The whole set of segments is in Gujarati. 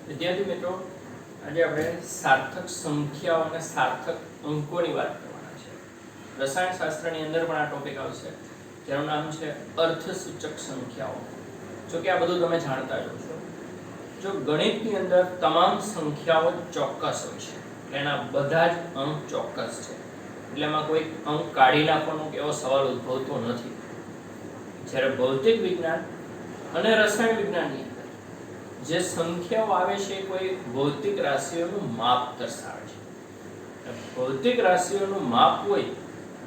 વિદ્યાર્થી મિત્રો, આજે આપણે સાર્થક સંખ્યાઓ અને સાર્થક અંકોની વાત કરવાના છે. રસાયણશાસ્ત્રની અંદર પણ આ ટોપિક આવશે, જેનું નામ છે અર્થસૂચક સંખ્યાઓ. જો કે આ બધું તમે જાણતા જ છો. જો ગણિતની અંદર તમામ સંખ્યાઓ ચોક્કસ હોય છે, એના બધા જ અંક ચોક્કસ છે, એટલે એમાં કોઈ અંક કાઢી નાખવાનો કે એવો સવાલ ઉદ્ભવતો નથી. જ્યારે ભૌતિક વિજ્ઞાન અને રસાયણ વિજ્ઞાનની અંદર જે સંખ્યાઓ આવે છે કોઈ ભૌતિક રાશિઓનું માપ દર્શાવે છે. ભૌતિક રાશિઓનું માપ હોય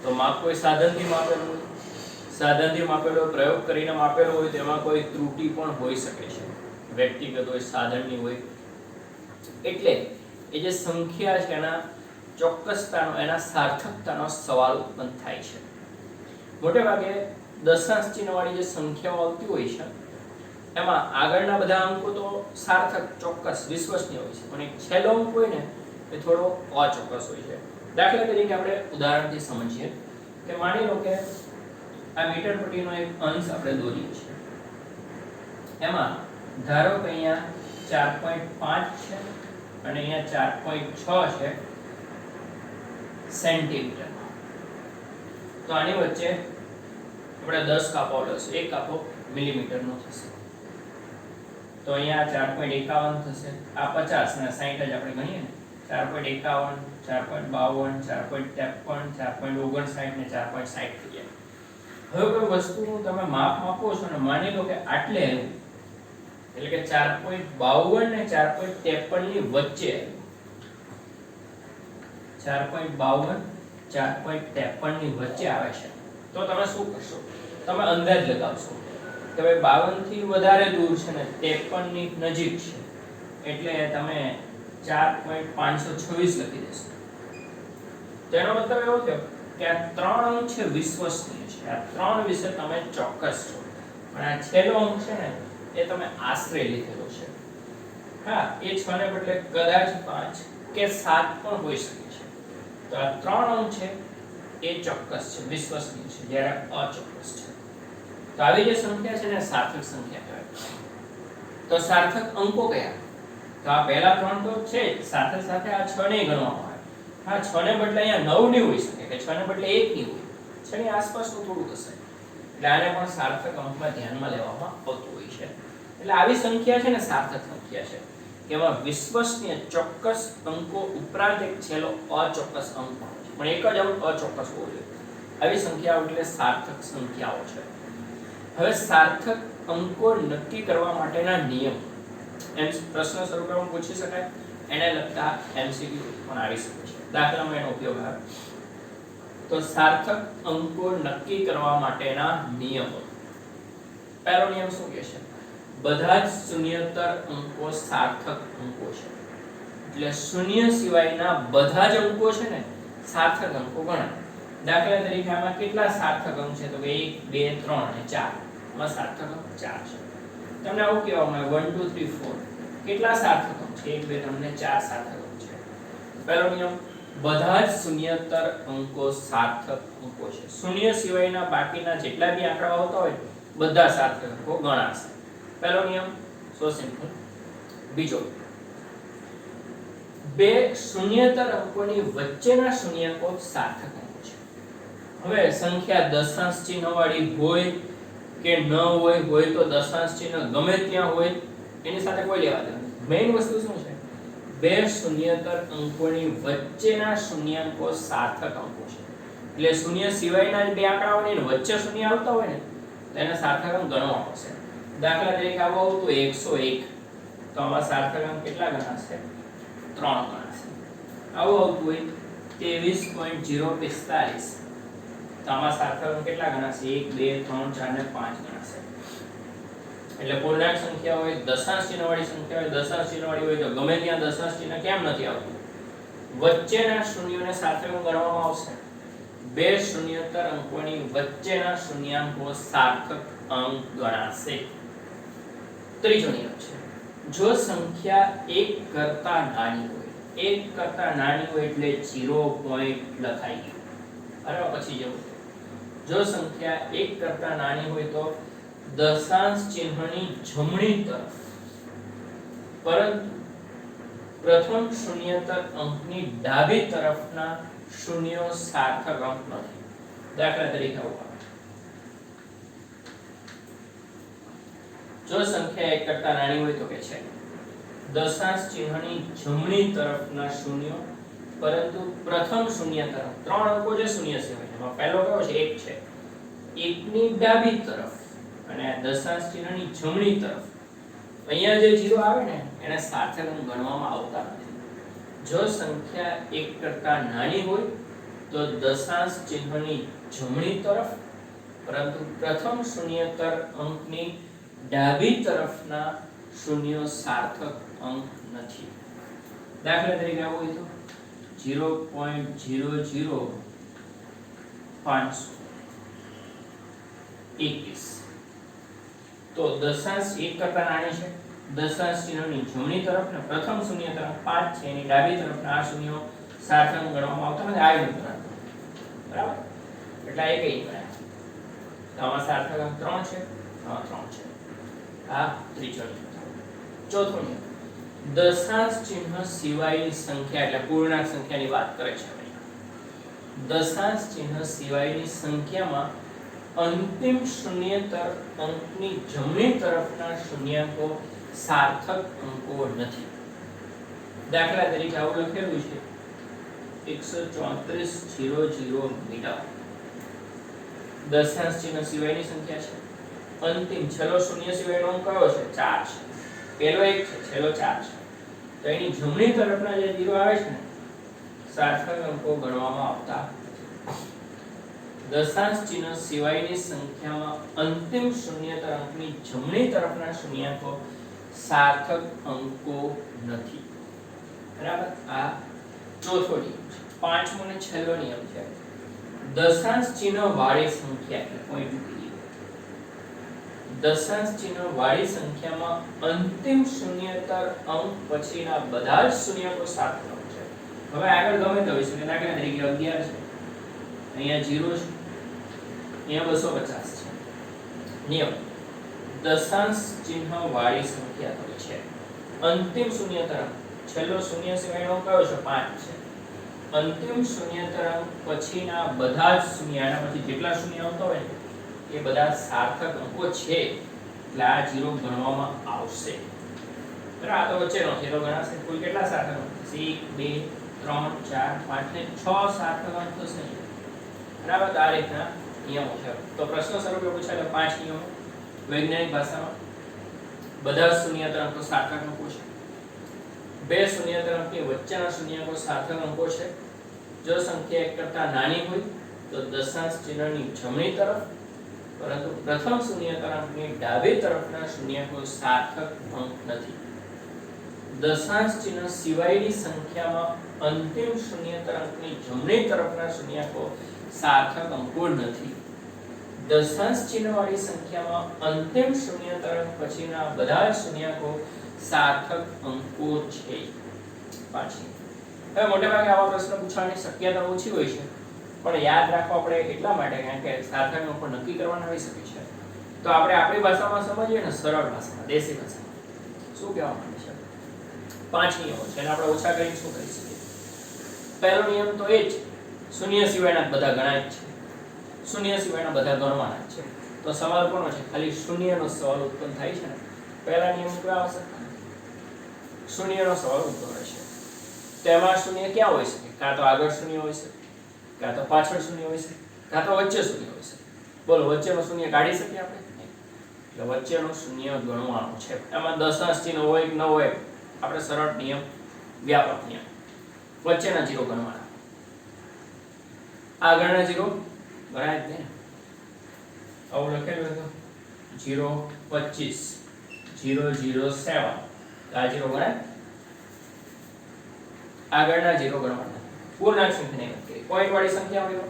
તો માપ કોઈ સાધનથી માપેલું હોય, સાધનથી માપેલો પ્રયોગ કરીને માપેલો હોય, તેમાં કોઈ ત્રુટિ પણ હોઈ શકે છે, વ્યક્તિગત હોય, સાધનની હોય. એટલે એ જે સંખ્યા છે એના ચોક્કસતાનો, એના સાર્થકતાનો સવાલ ઉત્પન્ન થાય છે. મોટે ભાગે દશાંશ ચિહ્નવાળી જે સંખ્યાઓ આવતી હોય છે એમાં આગળના બધા અંકો તો સાર્થક, ચોક્કસ, વિશ્વસનીય હોય છે, પણ એક છેલ્લો અંક હોય ને એ થોડો અચોક્કસ હોય છે. દાખલા તરીકે આપણે ઉદાહરણથી સમજીએ કે માની લો કે આ મીટર પટ્ટીનો એક અંશ આપણે દોરીએ છીએ. એમાં ધારો કે અહીંયા 4.5 છે અને અહીંયા 4.6 છે સેન્ટીમીટર. તો આની વચ્ચે આપણે 10 કાપાઓ લેશું. એક કાપો મિલીમીટરનો થશે. તો અહીંયા 4.51 થશે. આ 50 અને 60 જ આપણે ગણીએ ને. 4.51, 4.52, 4.53, 4.59 ને 4.60 થઈ જાય. હવે કોઈ વસ્તુનું તમે માપ માપો છો ને માની લો કે આટલે આવ્યું, એટલે કે 4.52 ને 4.53 ની વચ્ચે આવ્યું. 4.52 4.53 ની વચ્ચે આવે છે. તો તમે શું કરશો? તમે અંદાજ લગાવશો કે ભાઈ 52 થી વધારે દૂર છે ને 53 ની નજીક છે, એટલે તમે 4.526 લખી દેશો. તેનો મતલબ એવો થયો કે આ ત્રણ અંક છે વિશ્વસનીય છે, આ ત્રણ વિશે તમે ચોક્કસ છો, પણ આ છેલ્લો અંક છે ને એ તમે આશરે લીધેલો છે. હા, એ 6 ને બદલે કદાચ 5 કે 7 પણ હોઈ શકે છે. તો આ ત્રણ અંક છે એ ચોક્કસ છે, વિશ્વસનીય છે, જ્યારે અચોક્કસ છે. તો આવી જે સંખ્યા છે ને સાર્થક સંખ્યા કહેવાય. તો સાર્થક અંકો કયા? તો આ પહેલા ત્રણ તો છે જ, સાથે સાથે આ 6 ને ગણવામાં આવે. હા, 6 ને બદલે અહીંયા 9 ની હોઈ શકે, કે 6 ને બદલે 1 ની હોય, 6 ની આસપાસનું થોડું હશે, એટલે આને પણ સાર્થક અંકમાં ધ્યાનમાં લેવામાં આવતું હોય છે. એટલે આવી સંખ્યા છે ને સાર્થક સંખ્યા છે, કે એમાં વિશ્વસનીય ચોક્કસ અંકો ઉપરાંત એક છેલ્લો અચોક્કસ અંક પણ છે, પણ એક જ અંક અચોક્કસ હોવો જોઈએ. આવી સંખ્યાઓ એટલે સાર્થક સંખ્યાઓ છે. હવે સાર્થક અંકો નક્કી કરવા માટેના નિયમ એમ પ્રશ્ન સ્વરૂપમાં પૂછી શકાય, એને લગતા એમસીક્યુ પણ આવી શકે છે. દાખલામાં એનો ઉપયોગ આવે. તો સાર્થક અંકો નક્કી કરવા માટેના નિયમો. પહેલો નિયમ શું કહે છે? બધા જ શૂન્યતર અંકો સાર્થક અંકો છે. એટલે શૂન્ય સિવાયના બધા જ અંકો છે ને સાર્થક અંકો ગણાય. દાખલા તરીકે આમાં કેટલા સાર્થક અંક છે? તો કે 1 2 3 અને 4. આમાં સાર્થક અંક 4 છે. તમને આવું કહેવામાં આવે 1 2 3 4 કેટલા સાર્થક અંક છે? 1 2 3 અને 4 સાર્થક અંક છે. પહેલો નિયમ, બધા જ શૂન્યતર અંકો સાર્થક અંકો છે. શૂન્ય સિવાયના બાકીના જેટલા બી આંકડાઓ આવતા હોય બધા સાર્થક અંકો ગણાશે. પહેલો નિયમ સો સિમ્પલ. બીજો, બે શૂન્યતર અંકોની વચ્ચેના શૂન્યાંકો સાર્થક અંકો છે. હવે સંખ્યા દશાંશ ચિહ્ન વાળી હોય કે ન હોય તો દશાંશ ચિહ્ન ગમે ત્યાં હોય, એની સાથે કોઈ લેવા દેવા નથી. મેઈન વસ્તુ શું છે? બે શૂન્યતર અંકોની વચ્ચેના શૂન્યાંકો સાર્થક અંકો છે. એટલે શૂન્ય સિવાયના બે આંકડાઓની વચ્ચે શૂન્ય આવતા હોય ને તો એને સાર્થક અંક ગણવા પડશે. દાખલા તરીકે આવો તો 101, તો આમાં સાર્થક અંક કેટલા ગણાશે? 3 ગણાશે. આવું આવતું હોય 23.045, તો આમાં સાર્થક અંક કેટલા ગણાશે? 1 2 3 4 ને 5 ગણાશે. એટલે પૂર્ણાંક સંખ્યા હોય, દશાંશ ચિહ્ન વાળી સંખ્યા હોય, દશાંશ ચિહ્ન વાળી હોય તો ગમે ત્યાં દશાંશ ચિહ્ન કેમ નથી આવતું? વચ્ચેના શૂન્યોને સાર્થક અંક ગણવામાં આવશે. બે શૂન્યતર અંકોની વચ્ચેના શૂન્યાંકો સાર્થક અંક ગણાશે. ત્રીજો નિયમ છે, જો સંખ્યા 1 કરતા નાની હોય, 1 કરતા નાની હોય એટલે 0 પોઈન્ટ લખાઈ ગયું. અરે પછી જવું, જો સંખ્યા 1 કરતા નાની હોય તો દશાંશ ચિહ્નની જમણી તરફ પરંતુ પ્રથમ શૂન્યતર અંકની ડાબી તરફના શૂન્યો સાર્થક અંક નથી. દાખલા તરીકે જો સંખ્યા 1 કરતા નાની હોય તો કે છે દશાંશ ચિહ્નની જમણી તરફના શૂન્યો, પરંતુ પ્રથમ શૂન્યતર ત્રણ અંકો જે શૂન્ય સિવાય એમાં પહેલો કયો છે 1 છે. 1 ની ડાબી તરફ અને દશાંશ ચિહ્નની જમણી તરફ અહીંયા જે 0 આવે ને એને સાર્થક અંક ગણવામાં આવતા નથી. જો સંખ્યા 1 કરતા નાની હોય તો દશાંશ ચિહ્નની જમણી તરફ, પરંતુ પ્રથમ શૂન્યતર અંકની ડાબી તરફના શૂન્યો સાર્થક અંક નથી. દાખલા તરીકે આવું હોય તો 0.00521 તો દશાંશ 1 કરતા નાની છે, દશાંશ ચિહ્નની જમણી તરફ ને પ્રથમ શૂન્ય તરફ 5 છે, એની ડાબી તરફના આ શૂન્યો સાર્થક અંક ગણવામાં આવતા નથી. આ યુનિટ બરાબર, એટલે આ એકઈ ગણાય. તો આમાં સાર્થક અંક 3 છે, આમાં 3 છે. આ ત્રીજો નિયમ. ચોથો નિયમ, દશાંશ ચિહ્ન સિવાયની સંખ્યા એટલે પૂર્ણાંક સંખ્યાની વાત કરે છે. દશાંશ ચિહ્ન સિવાયની સંખ્યામાં અંતિમ શૂન્યતર અંકની જમણી તરફના શૂન્યાંકો સાર્થક અંકો નથી. દાખલા તરીકે આવું લખેલું છે 134,0,0 મીટર. દશાંશ ચિહ્ન સિવાયની સંખ્યા છે, અંતિમ છેલ્લો શૂન્ય સિવાયનો અંક કયો છે 4 છે, પહેલો 1 છે, છેલ્લો 4 છે. તો એની જમણી તરફના જે 0 આવે છે ને સાર્થક અંકો ગણવામાં આવતા નથી. દશાંશ ચિહ્ન સિવાયની સંખ્યામાં અંતિમ શૂન્યતર અંકની જમણી તરફના શૂન્યાંકો સાર્થક અંકો નથી. બરાબર, આ ચોથો નિયમ છે. પાંચમો અને છેલ્લો નિયમ છે દશાંશ ચિહ્ન વાળી સંખ્યા એટલે પોઈન્ટ મૂકી દીધો. દશાંશ ચિહ્ન વાળી સંખ્યામાં અંતિમ શૂન્યતર અંક પછીના બધા જ શૂન્યાંકો સાર્થક અંક છે. હવે આગળ ગમે તે હોઈ શકે. દાખલા તરીકે 11 છે, અહીંયા 0 છે, અહીંયા 250 છે. નિયમ, દશાંશ ચિહ્ન વાળી સંખ્યા તો છે અંતિમ શૂન્યતર અંક, છેલ્લો શૂન્ય સિવાયનો અંક કયો છે 5 છે. અંતિમ શૂન્યતર અંક પછીના બધા જ શૂન્ય, આના પછી જેટલા શૂન્ય આવતા હોય ને એ બધા સાર્થક અંકો છે, એટલે આ 0 ગણવામાં આવશે. બરાબર, આ તો વચ્ચેનો છે તો ગણાશે. કુલ કેટલા સાર્થક અંક? 1 2 3 4 5 ને 6 સાર્થક અંક થશે. બરાબર, આ રીતના નિયમો છે. તો પ્રશ્ન સ્વરૂપે પૂછાયેલા 5 નિયમો વૈજ્ઞાનિક ભાષામાં બધા શૂન્યતર અંકો સાર્થક અંકો છે. બે શૂન્યતર અંકની વચ્ચેના શૂન્યાંકો સાર્થક અંકો છે. જો સંખ્યા 1 કરતા નાની હોય તો દશાંશ ચિહ્નની જમણી તરફ, પરંતુ પ્રથમ શૂન્યતર અંકની ડાબી તરફના શૂન્યાંકો સાર્થક અંક નથી. દશાંશ ચિહ્ન સિવાયની સંખ્યામાં અંતિમ શૂન્યતર અંકની જમણી તરફના શૂન્યાંકો સાર્થક અંકો નથી. દશાંશ ચિહ્નવાળી સંખ્યામાં અંતિમ શૂન્યતર અંક પછીના બધા જ શૂન્યાંકો સાર્થક અંકો છે. પાછી હવે મોટે ભાગે આવા પ્રશ્ન પૂછવાની શક્યતા ઓછી હોય છે, પણ યાદ રાખવા આપણે એટલા માટે કારણ કે સાર્થક અંકો નક્કી કરવાના હોઈ શકે છે. તો આપણે આપણી ભાષામાં સમજીએ ને, સરળ ભાષામાં, દેશી ભાષામાં શું કહેવા માંગે છે. 5 નિયમો છે, એને આપણે ઓછા કરીને શું કરી શકીએ. પહેલો નિયમ તો એ જ શૂન્ય સિવાયના બધા ગણાય જ છે, શૂન્ય સિવાયના બધા ગણવાના જ છે. તો સવાલ કોનો છે? ખાલી શૂન્યનો સવાલ ઉત્પન્ન થાય છે ને. પહેલા નિયમ કયો આવશે? શૂન્યનો સવાલ ઉદ્ભવે છે. તેમાં શૂન્ય ક્યાં હોઈ શકે? કાં તો આગળ શૂન્ય હોઈ શકે, કાં તો પાછળ શૂન્ય હોઈ શકે, કાં તો વચ્ચે શૂન્ય હોઈ શકે. બોલો, વચ્ચેનો શૂન્ય કાઢી શકીએ આપણે? એટલે વચ્ચેનો શૂન્ય ગણવાનો છે. એમાં દશાંશ ચિહ્ન હોય કે ન હોય, આપણે સરળ નિયમ, વ્યાપક નિયમ, વચ્ચેના 0 ગણવાના. આગળના 0 ગણાય જ નહીં. આવું લખેલું હતું 0.25 0.07, આ 0 ગણાય. આગળના 0 ગણવાના. પૂર્ણાંક સંખ્યાની વાત કરીએ. પોઈન્ટ વાળી સંખ્યા હોય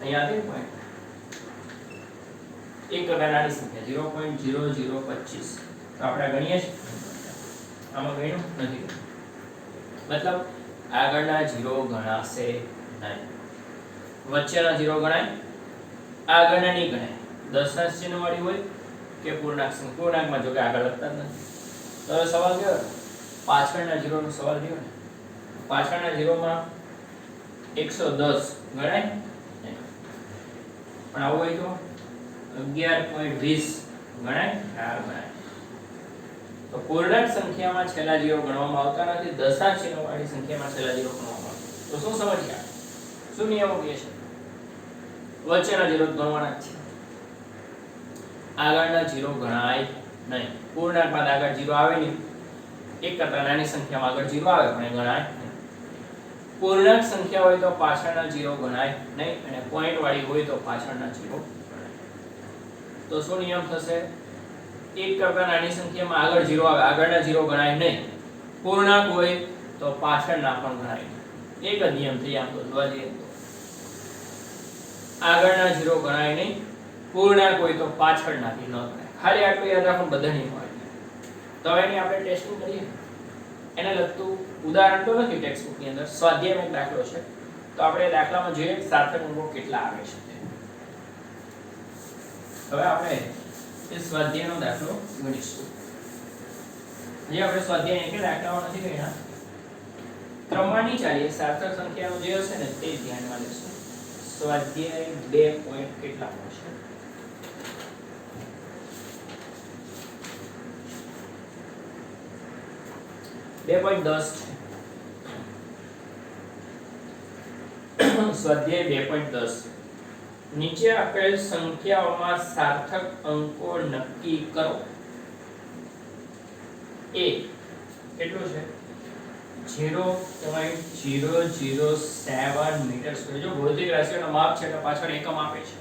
અહીંયા હતી પોઈન્ટ. એક કરતા નાની સંખ્યા 0.0025 તો આપણે ગણીએ છીએ. આમાં ગણ્યું નથી. મતલબ આગળના 0 ગણાશે નહીં. વચ્ચેના 0 ગણાય, આગળના નહીં ગણાય. દશાંશ ચિહ્ન વાળી હોય કે પૂર્ણાંક સંખ્યા. પૂર્ણાંકમાં જો કે આગળ વધતા જ નથી. તો હવે સવાલ કયો? પાછળના 0 નો સવાલ થયો ને. પાછળના 0 માં 110 ગણાય નહીં. પણ આવું હોય તો 11.20 ગણાય. હા ગણાય. તો પૂર્ણાંક સંખ્યામાં છેલ્લા 0 ગણવામાં આવતા નથી. દશાંશ ચિહ્ન વાળી સંખ્યામાં છેલ્લા 0 ગણવામાં આવે. તો શું સમજ્યા? શું નિયમો કહે છે? વચ્ચેના 0 ગણવાના જ છે. આગળના 0 ગણાય નહીં. પૂર્ણાંક બાદ આગળ 0 આવે નહીં. એક કરતા નાની સંખ્યામાં આગળ 0 આવે પણ એ ગણાય નહીં. પૂર્ણાંક સંખ્યા હોય તો પાછળના 0 ગણાય નહીં અને પોઈન્ટ વાળી હોય તો પાછળના 0 ગણાય. તો શું નિયમ થશે? એક કરતા નાની સંખ્યામાં આગળ 0 આવે, આગળના 0 ગણાય નહીં. પૂર્ણાંક હોય તો પાછળના પણ ગણાય નહીં. એક જ નિયમ થઈ આમ તો જોવા જઈએ તો. આગળના 0 ગણાય નહીં, પૂર્ણાંક હોય તો પાછળના બી ન ગણાય. ખાલી આટલું યાદ રાખો, બધા નિયમો આવી જાય. તો એની આપણે ટેસ્ટિંગ કરીએ. એને લગતું ઉદાહરણ તો નથી ટેક્સ્ટ ની અંદર, સ્વાધ્યાયનો દાખલો છે. તો આપણે દાખલામાં જોઈએ સાર્થક અંકો કેટલા આવે છે. હવે આપણે એ સ્વાધ્યાયનો દાખલો ગણીશું. જે આપણે સ્વાધ્યાય કે દાખલાઓ નથી ગણ્યા, ક્રમમાં નહીં ચાલીએ. સાર્થક સંખ્યાનો જે હશે ને તે ધ્યાનમાં લેશું. સ્વાધ્યાય 2 પોઈન્ટ કેટલાનો છે? 2.10 છે. સ્વાધ્યાય 2.10. નીચે આપેલ સંખ્યાઓમાં સાર્થક અંકો નક્કી કરો. a કેટલું છે? 0.007 મીટર સ્ક્વેર. જો ભૌતિક રાશિઓનો માપ છે તો પાછળ એકમ આપે છે.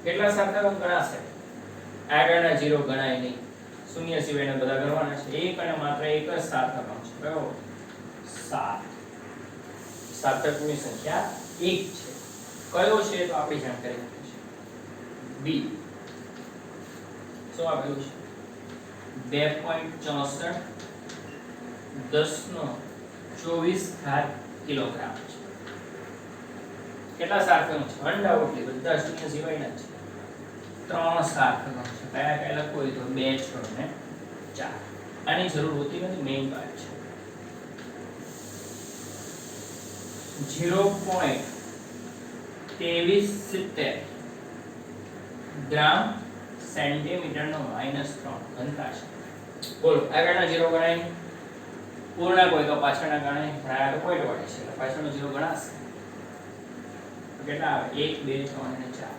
કેટલા સાર્થક અંક ગણાશે? આગળના 0 ગણાય નહીં. શૂન્ય સિવાયના બધા ગણવાના છે. એક અને માત્ર એક જ સાર્થક અંક છે. કયો? 7. સાર્થકની સંખ્યા 1 છે. કયો છે તો આપણી જાણકારી આપી છે. b શું આપેલું છે? 2.64 10^24 કિલોગ્રામ છે. કેટલા સાર્થક અંક છે? અનડાઉટલી બધા શૂન્ય સિવાયના છે. 3 સાર્થક અંક છે. કયા કયા લખવું હોય તો 2, 6 અને 4. આની જરૂર હોતી નથી, મેઇન પાર્ટ છે. 0.2370 ગ્રામ સેન્ટીમીટરનો -3 ઘનતા છે. બોલો આગળના 0 ગણાય? પૂર્ણાંક હોય તો પાછળના ગણાય. પણ આ તો પોઈન્ટ વાળી છે એટલે પાછળનો 0 ગણાશે. તો કેટલા આવે? 1, 2, 3 અને 4.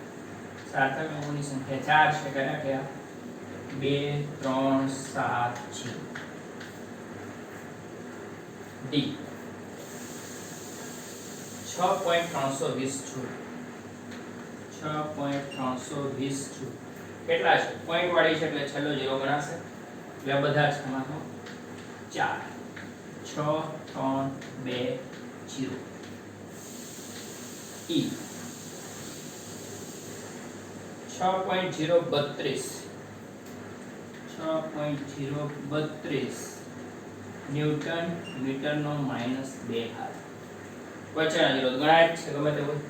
સાર્થક અંકોની સંખ્યા 4 છે. કયા કયા? 2, 3, 7 છે. d 6.320 joule. 6.320 જૂલ. કેટલા છે? પોઈન્ટ વાળી છે એટલે છેલ્લો 0 ગણાશે. એટલે બધા જ આમાં તો 4. 6, 3, 2, 0. e 6.032 ન્યૂટન મીટરનો -2 ઘાત. વચ્ચેના 0 ગણાય જ છે ગમે તે હોય.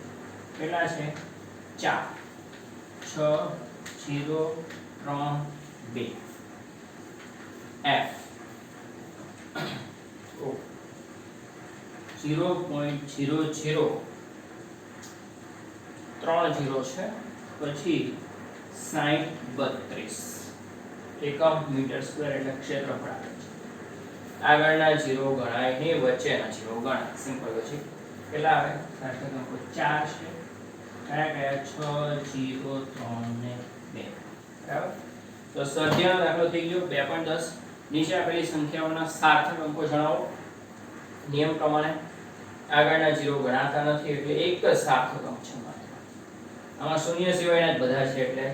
કેટલા છે? 4. 6, 0, 3, 2. f 0.00 3 0 છે. પછી 6032 એકમ મીટર સ્ક્વેર એટલે ક્ષેત્રફળ આવે છે. આગળના 0 ગણાય નહીં, વચ્ચેના 0 ગણાય. Simple logic. કેટલા આવે? સાર્થક અંકો 4 છે. કયા કયા? 6, 0, 3 ને 2. બરાબર. તો સ્વાધ્યાયનો દાખલો થઈ ગયો 2.10. નીચે આપેલી સંખ્યાઓના સાર્થક અંકો જણાવો. નિયમ પ્રમાણે આગળના 0 ગણાતા નથી એટલે એક જ સાર્થક અંક છે માત્ર. આમાં શૂન્ય સિવાયના જ બધા છે એટલે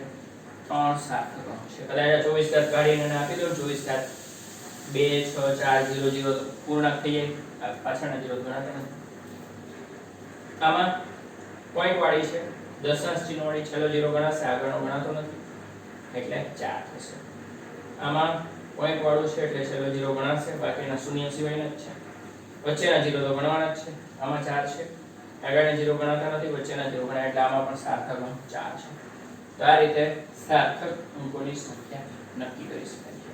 3 સાર્થક અંક છે. કદાચ 24 કાઢીને આપી દો. 24 2, 6, 4, 0, 0 પૂર્ણાંક થઈ જાય. પાછળના 0 ગણાતા નથી. આમાં પોઈન્ટ વાળી છે, દશાંશ ચિહ્ન વાળી છેલ્લો 0 ગણાશે, આગળનો ગણાતો નથી એટલે 4 થશે. આમાં પોઈન્ટ વાળું છે એટલે છેલ્લો 0 ગણાશે, બાકીના શૂન્ય સિવાયના જ છે. વચ્ચેના 0 તો ગણવાના જ છે. આમાં 4 છે. આગળના 0 ગણાતા નથી, વચ્ચેના 0 ગણાય એટલે આમાં પણ સાર્થક અંક 4 છે. તો આ રીતે સાર્થક અંકોની સંખ્યા નક્કી કરી શકાય છે.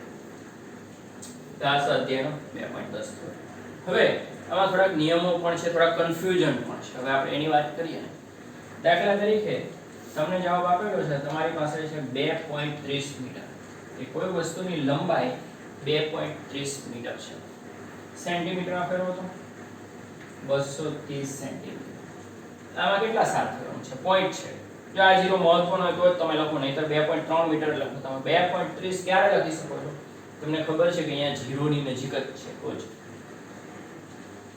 તો આ સ્વાધ્યાયનો 2.10 થયો. હવે આમાં થોડાક નિયમો પણ છે, થોડા કન્ફ્યુઝન પણ છે. હવે આપણે એની વાત કરીએ ને. દાખલા તરીકે તમને જવાબ આપેલો છે, તમારી પાસે છે 2.30 મીટર. એ કોઈ વસ્તુની લંબાઈ 2.30 મીટર છે. સેન્ટીમીટરમાં ફેરવો તો 230 સેન્ટીમીટર. આમાં કેટલા સાર્થક અંક છે? પોઈન્ટ છે. જો આ 0 મહત્વનો હોય તો જ તમે લખો, નહીતર 2.3 મીટર લખો. તમે 2.30 ક્યારે લખી શકો છો? તમને ખબર છે કે અહીંયા 0 ની નજીક જ છે તો જ.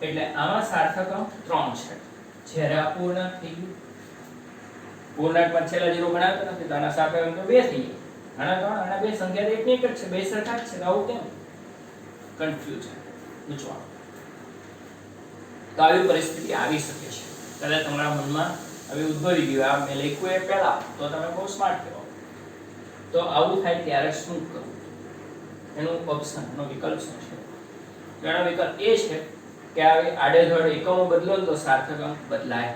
એટલે આમાં સાર્થક અંક 3 છે. જ્યારે આ પૂર્ણાંક થઈ ગયું, પૂર્ણાંકમાં છેલ્લા 0 ગણાતા નથી તો આના સાર્થક અંક તો 2 થઈ ગયા. આના 2 સંખ્યા તો એકની એક જ છે, બે સરખા જ છે. આવું કેમ? કન્ફ્યુઝન પૂછવાનું. તો આવી પરિસ્થિતિ આવી શકે છે. કદાચ તમારા મનમાં હવે ઉદ્ભવી ગયું, આ મેં લખ્યું એ પહેલા તો તમે બહુ સ્માર્ટ કહેવાય. તો આવું થાય ત્યારે શું કરવું? એનું ઓપ્શન, એનો વિકલ્પ શું છે? એનો વિકલ્પ એ છે કે આવી આડેધડ એકમો બદલો તો સાર્થક અંક બદલાય.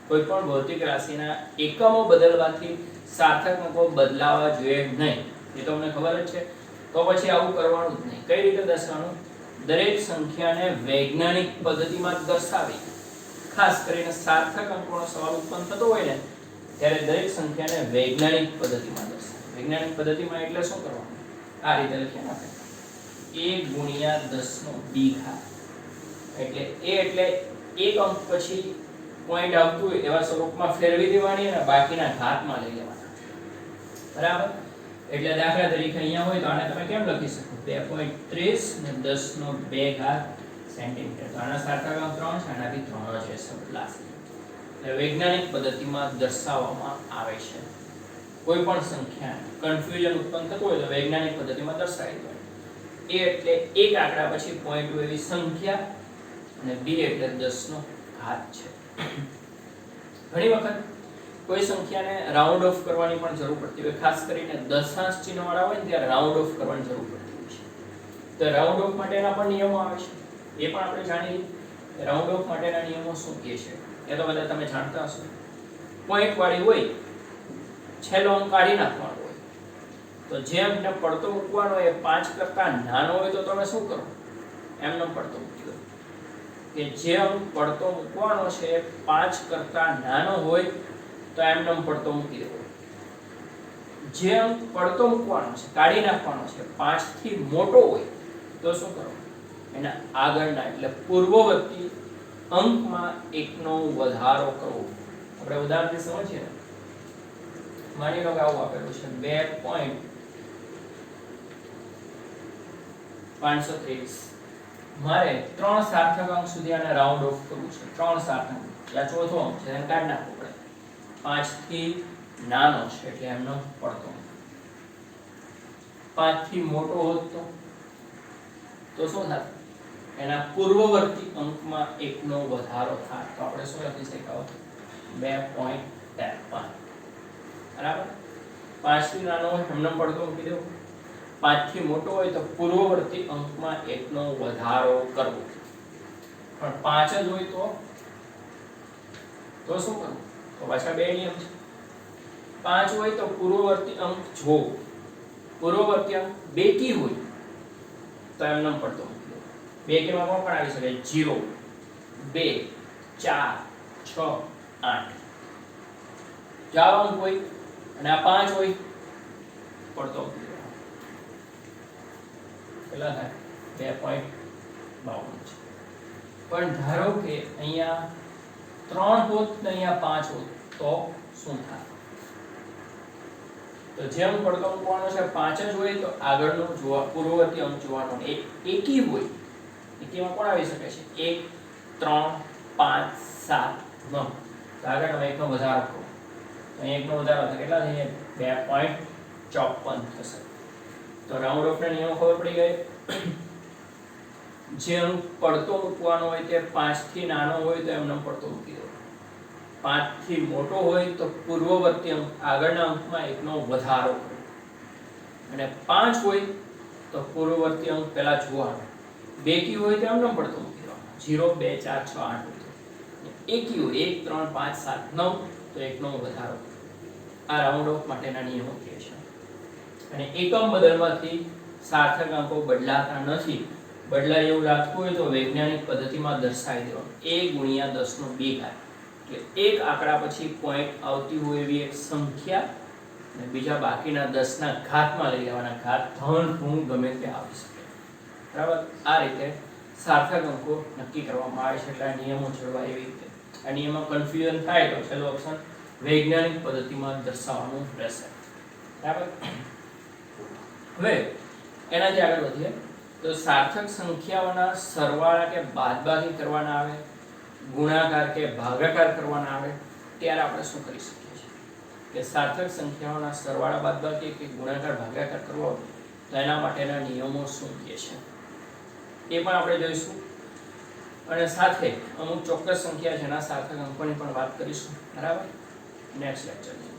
કોઈ પણ ભૌતિક રાશિના એકમો બદલવાથી સાર્થક અંકો બદલાવા જોઈએ નહીં. એ તો તમને ખબર જ છે. તો પછી આવું કરવાનું જ નહીં. કઈ રીતે દર્શાવવાનું? દરેક સંખ્યાને વૈજ્ઞાનિક પદ્ધતિમાં દર્શાવી. ખાસ કરીને સાર્થક અંકોનો સવાલ ઉત્પન્ન થતો હોય ને ત્યારે દરેક સંખ્યાને વૈજ્ઞાનિક પદ્ધતિમાં દર્શાવી. વૈજ્ઞાનિક પદ્ધતિમાં એટલે શું કરવાનું? આ રીતે લખીએ આપણે 1 ગુણ્યા 10 નો b ઘાત. એટલે a એટલે એક અંક પછી પોઈન્ટ આવતું હોય એવા સ્વરૂપમાં ફેરવી દેવાની અને બાકીના ઘાતમાં લઈ લેવાના. બરાબર? એટલે દાખલા તરીકે અહીંયા હોય તો આને તમે કેમ લખી શકો? 2.30 ને 10 નો 2 ઘાત સેન્ટીમીટર. તો આના સાર્થક અંક 3 છે, આનાથી 3 જ છે બદલાશે. એટલે વૈજ્ઞાનિક પદ્ધતિમાં દર્શાવવામાં આવે છે. કોઈ પણ સંખ્યા કન્ફ્યુઝન ઉત્પન્ન થતું હોય તો વૈજ્ઞાનિક પદ્ધતિમાં દર્શાવી દેવાય. a એટલે એક આંકડા પછી પોઈન્ટ હોય એવી સંખ્યા અને b એટલે 10 નો ઘાત છે. ઘણી વખત કોઈ સંખ્યાને રાઉન્ડ ઓફ કરવાની પણ જરૂર પડતી હોય, ખાસ કરીને દશાંશ ચિહ્ન વાળા હોય ને ત્યારે રાઉન્ડ ઓફ કરવાની જરૂર પડતી હોય છે. તો રાઉન્ડ ઓફ માટેના પણ નિયમો આવે છે. એ પણ આપણે જાણી લઈએ. રાઉન્ડ ઓફ માટેના નિયમો શું કહે છે એ તો બધા તમે જાણતા હશો. પોઈન્ટ વાળી હોય, છેલ્લો અંક કાઢી નાખવાનો હોય, તો જે અંકને પડતો મૂકવાનો એ 5 કરતા નાનો હોય તો તમે શું કરો? એમનો પડતો મૂકી દો. કે જે અંક પડતો મૂકવાનો છે 5 કરતા નાનો હોય તો એમનો પડતો મૂકી દેવો. જે અંક પડતો મૂકવાનો છે, કાઢી નાખવાનો છે 5 થી મોટો હોય તો શું કરો? એના આગળના એટલે પૂર્વવર્તી અંકમાં એકનો વધારો કરવો. આપણે ઉદાહરણથી સમજીએ ને. માની લો કે આવું આપેલું છે 2.523. મારે 3 સાર્થક અંક સુધી આને રાઉન્ડ ઓફ કરવું છે. 3 સાર્થક અંક. આ ચોથો અંક છે, એને કાઢી નાખવો પડે. 5 થી નાનો છે એટલે એમનો પડતો. 5 થી મોટો હોત તો શું થાત? એના પૂર્વવર્તી અંકમાં એકનો વધારો થાય. તો આપણે શું લખી શકીએ? 2.53. બરાબર? 5 થી નાનો હોય એમનો પડતો મૂકી દેવો. 5 થી મોટો હોય તો પૂર્વવર્તી અંકમાં એકનો વધારો કરવો. પણ 5 જ હોય તો શું કરવું? તો પાછા બે નિયમ છે. 5 હોય તો પૂર્વવર્તી અંક જો પૂર્વવર્તી અંક બેકી હોય તો એમનો પડતો મૂકી દેવો. બેકીમાં કોણ પણ આવી શકે? 0, 2, 4, 6, 8. ચાર અંક હોય અને આ 5 હોય પડતો મૂકી દેવો. કેટલા થાય? 2.52 છે. પણ ધારો કે અહીંયા 3 હોત ને અહીંયા 5 હોત તો શું થાય? તો જેમ પડતો મૂકવાનો છે 5 જ હોય તો આગળનો જોવા પૂર્વવર્તી અંક જોવાનો. એકી હોય, એકીમાં કોણ આવી શકે છે? 1, 3, 5, 7, 9. તો આગળનો એકનો વધારો કરો. તો અહીં એકનો વધારો થાય કેટલા થશે? 2.54 થશે. તો રાઉન્ડ ઓફ ના નિયમો ખબર પડી ગઈ. જે અંક પડતો મૂકવાનો હોય તે 5 થી નાનો હોય તો એમનો પડતો મૂકી દો. 5 થી મોટો હોય તો પૂર્વવર્તી અંક આગળના અંકમાં એકનો વધારો કરો. અને 5 હોય તો પૂર્વવર્તી અંક પહેલા જોવાનો. બેકી હોય તો એમનો પડતો મૂકી દેવાનો. 0, 2, 4, 6, 8 હોય. એકી હોય 1, 3, 5, 7, 9 તો એકનો વધારો. આ રાઉન્ડ ઓફ માટેના નિયમો કહે છે. અને એકમ બદલવાથી સાર્થક અંકો બદલાતા નથી. બદલાય એવું લાગતું હોય તો વૈજ્ઞાનિક પદ્ધતિમાં દર્શાવી દેવાનું a ગુણ્યા 10 નો 2 ઘાત એટલે એક આંકડા પછી પોઈન્ટ આવતી હોય એવી એક સંખ્યા અને બીજા બાકીના 10 ના ઘાતમાં લઈ લેવાના ઘાત ધન ઋણ ગમે તે આવી શકે બરાબર આ રીતે સાર્થક અંકો નક્કી કરવામાં આવે છે એટલે આ નિયમો જળવાય એવી રીતે આ નિયમમાં કન્ફ્યુઝન થાય તો છેલ્લો ઓપ્શન વૈજ્ઞાનિક પદ્ધતિમાં દર્શાવવાનું રહેશે બરાબર હવે એનાથી આગળ વધીએ તો સાર્થક સંખ્યાઓના સરવાળા કે બાદબાકી કરવાના આવે ગુણાકાર કે ભાગાકાર કરવાના આવે ત્યારે આપણે શું કરી શકીએ છીએ કે સાર્થક સંખ્યાઓના સરવાળા બાદબાકી કે ગુણાકાર ભાગાકાર કરવો હોય તો એના માટેના નિયમો શું કહે છે એ પણ આપણે જોઈશું અને સાથે અમુક ચોક્કસ સંખ્યા જેના સાર્થક અંકોની પણ વાત કરીશું બરાબર નેક્સ્ટ લેક્ચર